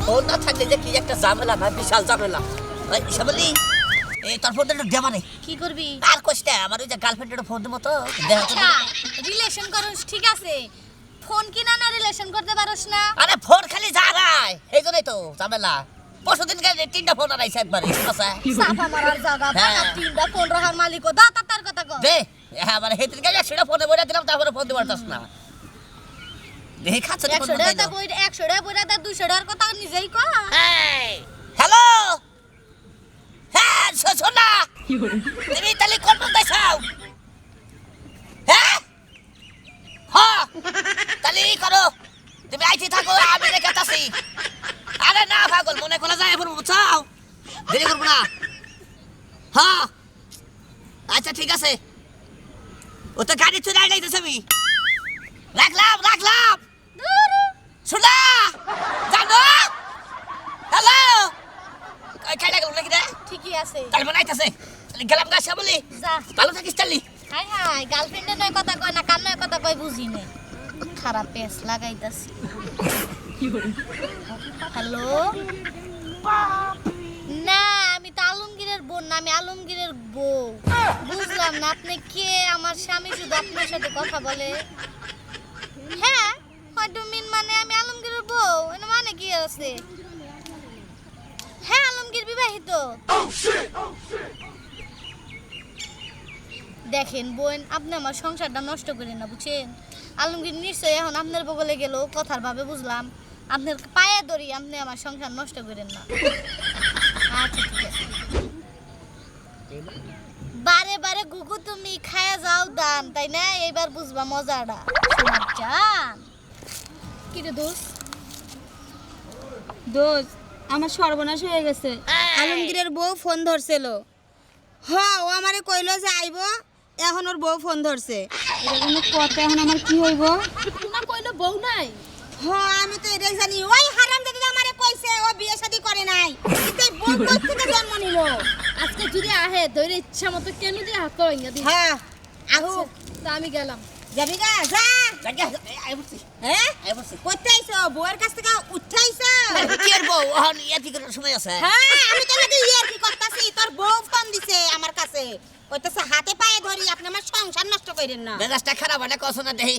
Phone না থাকলে যে কি একটা ঝামেলা ভাই, বিশাল ঝামেলা। ওই শ্যামলী, এই তোর ফোনটা একটু দেবা নে। কি করবি? আর কষ্ট আমার ওই যে গার্লফ্রেন্ডের ফোন দেবো তো। আচ্ছা রিলেশন করস ঠিক আছে, ফোন কিনা না রিলেশন করতে পারস না? আরে ফোন খালি যা রায়, এই জন্যই তো ঝামেলা। পরশুদিন গেলে 3টা ফোন আনাইছে একবারে। সাফা মারার জায়গা হ্যাঁ। ভাঙা 3টা ফোন রাখার মালিকও দা তার কথা কও। দে আমার হেতির গেলে 100টা ফোনে বইরা দিলাম, তারপরে ফোন দিতে পারতাস না। দেখি খাচ্ছে 100 টাকা বই 100 টাকা বইরা দা 200 টাকার কথা নিজেই কও। হ্যালো, হ্যাঁ শোনা, তুমি তাহলে কোন পথে চাও? হ্যাঁ হ্যাঁ, তাহলে এই করো, তুমি আইতে থাকো, আমি রেখে আসি। আরে না পাগল, মনে করে যায় এখন বুঝাও, দেরি করবো না। হ্যাঁ আচ্ছা ঠিক আছে, ও তো গাড়ি চলে আইলাইতেছে, আমি রাখলাম রাখলাম। শোনা জানো, হ্যালো, খাইলা গেল নাকি রে? ঠিকই আছে। তাহলে মনে আইতাছে, তাহলে গেলাম গা শ্যামলী, যা। ভালো থাকিস তাহলে। হাই হাই, গার্লফ্রেন্ডের নয় কথা কয় না, কার নয় কথা কয় বুঝি নে। খারাপ পেস লাগাইতাছি। হ্যালো, না আমি তো আলমগীরের বোন না, আমি আলমগীরের বউ। বুঝলাম না আপনি কে? আমার স্বামী শুধু আপনার সাথে কথা বলে। হ্যাঁ হয়তো মিন মানে আমি আলমগীরের বউ, এর মানে কি আছে? হ্যাঁ আলমগীর বিবাহিত। দেখেন বোন, আপনি আমার সংসারটা নষ্ট করেন না বুঝছেন। আলমগীর নিশ্চয়ই এখন আপনার বগলে গেল, কথার ভাবে বুঝলাম। আপনার পায়ে ধরি, আপনি আমার সংসার নষ্ট করেন না। আচ্ছা ঠিক আছে। বারে বারে গুগু তুমি খায়া যাও দান, তাই না? এইবার বুঝবা মজাটা। জান কি রে দোষ? দোষ আমার সর্বনাশ হয়ে গেছে। আলমগীরের বউ ফোন ধরছিল। হ্যাঁ ও আমারে কইলো যে আইব, এখন ওর বউ ফোন ধরছে। এটা কোনো কথা? এখন আমার কি হইব? না কইলো বউ নাই। হ্যাঁ আমি তো এটাই জানি। ওই হারামজাদি আমারে কইছে ও বিয়ে শাদী করে নাই, কিন্তু এই বউ কোথা থেকে জন্ম নিল? আজকে যদি আহে ধরে ইচ্ছা মতো কেন দিয়ে হাত ভাঙা দি। হ্যাঁ আহু, তা আমি গেলাম। যাবি গা যা। জায়গা আই বলছি, হ্যাঁ আই বলছি। কইতে আইছো? বউয়ের কাছ থেকে উঠাইছো? কি আর বউ, এখন ইয়াতি করার সময় আছে? হ্যাঁ আমি তো নাকি ইয়ার কি করতাছি, তোর বউ ফোন দিছে আমার কাছে, কইতাছে হাতে পায়ে ধরি আপনি আমার সংসার নষ্ট কইরেন না। মেজাজটা খারাপ হয় না, কছ না দেখি।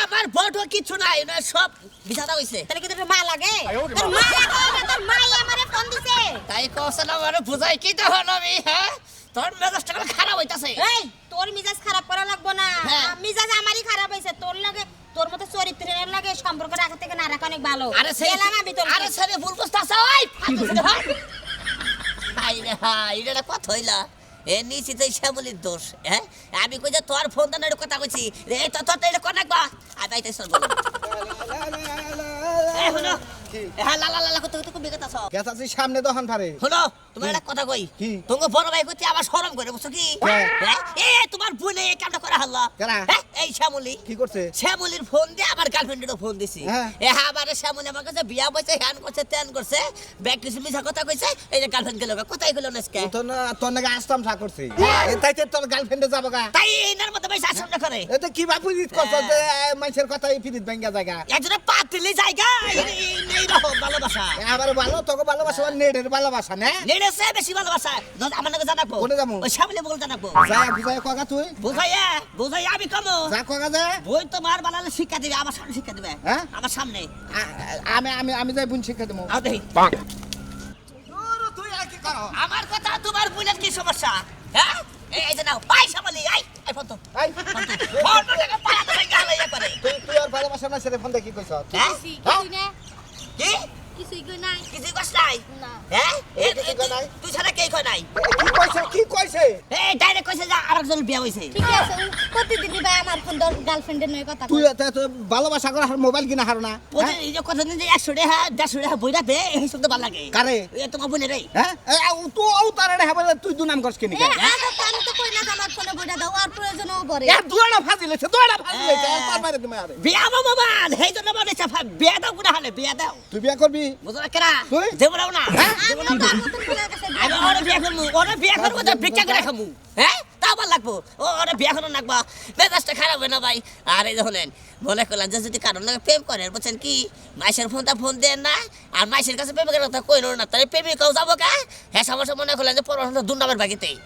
আমার বউটো কিছু নাই, না সব বিছানা হইছে। তাহলে কি তোর মা লাগে? তোর মা লাগে না, তোর মাই আমারে ফোন দিছে। তাই কছ না, আমার বুঝাই কি তো হল আমি, হ্যাঁ? তোর মেজাজটা খারাপ হইতাছে। এই তোর মিজাজ খারাপ করা লাগবো না, হ্যাঁ। মিজাজ আমারই খারাপ হইছে। তোর লাগে, তোর মতো চরিত্রের লাগে সম্পর্ক রাখা থেকে না রাখা অনেক ভালো। আরে গেলাম আমি তোর। আরে ছেলে ভুল বুঝতাছ, ওই ফাটিছে ভাই। হাই রে হাই, এটা কথা হইলা। এ নিশ্চিত শ্যামলির দোষ। হ্যাঁ আমি কই যে তোর ফোন দানের কথা কইছি রে, তো তো এটা কোন একবা আমি আইতে চল বল। এ হলো হ্যাঁ লা লা লা কত কত বিগতাছ। গেছাছি সামনে দোকান পারে। হলো তোমার একটা কথা কই, কি? তোমাকে বড় ভাই কইতে আবার শরম করে বুঝছো কি? হ্যাঁ। হ্যাঁ এ তোমার ভুলে এই কামটা করা হলো। কেরা? হ্যাঁ এই শ্যামলি কি করছে? শ্যামলির ফোন দিয়ে আমার গার্লফ্রেন্ডেরও ফোন দিছি। হ্যাঁ। এ আবার শ্যামলি আমার কাছে বিয়া বইছে, হ্যান করছে, তেন করছে, ব্যাগ কিছু মিছা কথা কইছে। এই যে গার্লফ্রেন্ড গেল, কোথায় গেল নাসকে? তোর নাকি আসতাম সা করছে। তাইতে তোর গার্লফ্রেন্ডে যাবো গা। তাই এনার মধ্যে ভাই শাসন না করে। এটা কি বাপু জিত করছ যে মানুষের কথাই ফিরিত ভাঙ্গা জায়গা। একজনে পাতলি জায়গা এই রকম ভালোবাসা। আবার ভালো তোকে ভালোবাসা, নেটের ভালোবাসা না? লেডেসে বেশি ভালোবাসা। আমার নাকি জানাবো। কোনে যাবো? ওই শ্যামলি বল জানাবো। যায় বুঝায় কগা তুই। বুঝাইয়া আমি কমো। যা কগা যা। বই তোমার বানালে শিক্ষা দিবে, আমার সামনে শিক্ষা দিবে। হ্যাঁ? আমার সামনে। আমি আমি আমি যাই বুন শিক্ষা দেবো। আও দেখি। তুই আর কি করো? আমার কথা তোমার বুঝলে কি সমস্যা? হ্যাঁ এই যে নাও পাই শ্যামলি, এই ফোন তো। এই, ফোন তো থেকে পায়া তো গেল ইয়া করে। তুই আর ভালোবাসা না সেরে ফোন দিয়ে কি কইছ? হ্যাঁ কিছুই না, কি কিছুই কই নাই। কিছু কষ্ট নাই? না হ্যাঁ কি কয় নাই? তুই ছাড়া কে কয় নাই? কি কইছে? এই ডাইরেক্ট কইছে যে আরেকজন বিয়া হইছে। ঠিক আছে, প্রতিদিনই ভাই আমার ফোন দর গার্লফ্রেন্ডের নয় কথা তুই কয়। তো ভালোবাসা করে মোবাইল কিনা হারো না? ওদের এই যে কথা যে 100 টাকা 150 টাকা বইরা দে, এই শব্দ ভালো লাগে। কারে? এ তোমার বোনে রে। হ্যাঁ তুই ও তার হবে তুই দু নাম করছ কিনি? আমি তো কই না যে আমার ফোনে বইটা দাও, আর প্রয়োজনও পড়ে। দুয়াটা ফাজিলেছে তার বাইরে তুমি আরে বিয়া বাবা বাবা এই জন্য বলেছে বিয়া দাও কোনা হলে বিয়া দাও। তুই বিয়া করবি? বুঝলা কেরা? তুই? দেব না। হ্যাঁ? আমি তো আর নতুন ফোনের কাছে আমি ওরে বিয়া করব, ওরে বিয়া করব তো ভিক্ষা করে খামু। হ্যাঁ? তা আবার লাগবো ও ওরে বিয়া করুন লাগবা মেজাজটা খারাপ হয় না ভাই আর এই দেখুন মনে করলাম যে যদি কারণ লাগে প্রেম করেন বলছেন কি মাইসের ফোন দেন না আর মাইসের কাছে প্রেমিকের কথা কইল না তাহলে প্রেমিকাও যাবো কা হ্যাঁ সমস্যা মনে করলেন যে পড়াশোনা দুর্নামের বাগিতেই